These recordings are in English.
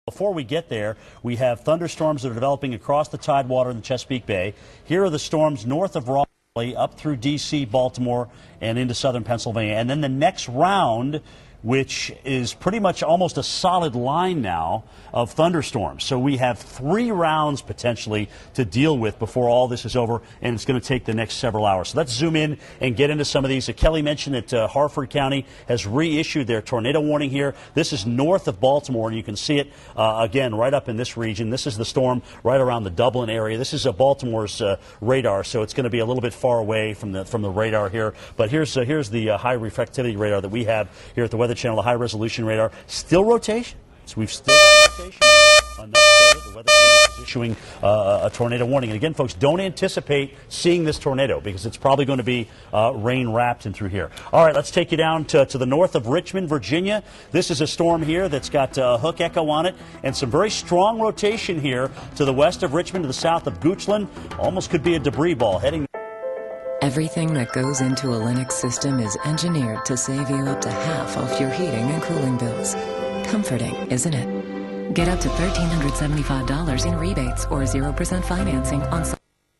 Before we get there, we have thunderstorms that are developing across the tidewater in the Chesapeake Bay. Here are the storms north of Raleigh, up through D.C., Baltimore, and into southern Pennsylvania. And then the next round, which is pretty much almost a solid line now of thunderstorms. So we have 3 rounds potentially to deal with before all this is over, and it's going to take the next several hours. So let's zoom in and get into some of these. Kelly mentioned that Harford County has reissued their tornado warning here. This is north of Baltimore, and you can see it again right up in this region. This is the storm right around the Dublin area. This is Baltimore's radar, so it's going to be a little bit far away from the radar here. But here's the high reflectivity radar that we have here at the Weather Channel, the high resolution radar. Still rotation. So we've still got rotation. Enough so the Weather Channel is issuing a tornado warning. And again, folks, don't anticipate seeing this tornado because it's probably going to be rain wrapped in through here. All right, let's take you down to the north of Richmond, Virginia. This is a storm here that's got hook echo on it and some very strong rotation here to the west of Richmond, to the south of Goochland. Almost could be a debris ball heading. Everything that goes into a Linux system is engineered to save you up to half off your heating and cooling bills. Comforting, isn't it? Get up to $1,375 in rebates or 0% financing on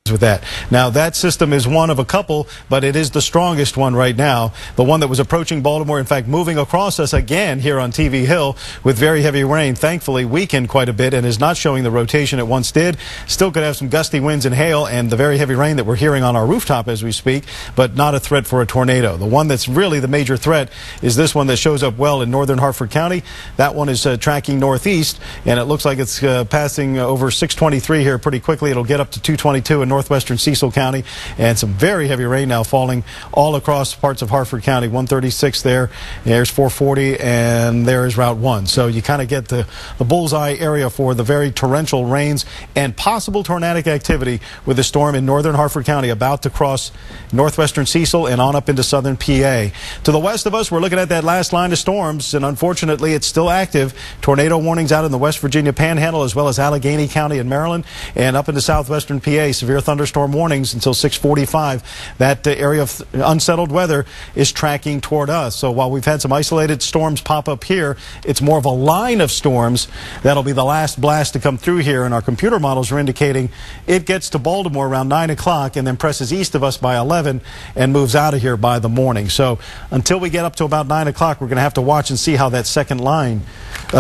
with that. Now that system is one of a couple, but it is the strongest one right now. The one that was approaching Baltimore, in fact, moving across us again here on TV Hill with very heavy rain, thankfully weakened quite a bit and is not showing the rotation it once did. Still could have some gusty winds and hail and the very heavy rain that we're hearing on our rooftop as we speak, but not a threat for a tornado. The one that's really the major threat is this one that shows up well in northern Harford County. That one is tracking northeast, and it looks like it's passing over 623 here pretty quickly. It'll get up to 222 in northwestern Cecil County, and some very heavy rain now falling all across parts of Harford County. 136 there, there's 440, and there is Route 1. So you kind of get the bullseye area for the very torrential rains and possible tornadic activity with the storm in northern Harford County about to cross northwestern Cecil and on up into southern PA. To the west of us, we're looking at that last line of storms, and unfortunately it's still active. Tornado warnings out in the West Virginia Panhandle as well as Allegheny County in Maryland, and up into southwestern PA, severe thunderstorm warnings until 6:45. That area of unsettled weather is tracking toward us. So while we've had some isolated storms pop up here, it's more of a line of storms that'll be the last blast to come through here, and our computer models are indicating it gets to Baltimore around 9 o'clock and then presses east of us by 11 and moves out of here by the morning. So until we get up to about 9 o'clock, we're going to have to watch and see how that second line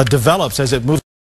develops as it moves.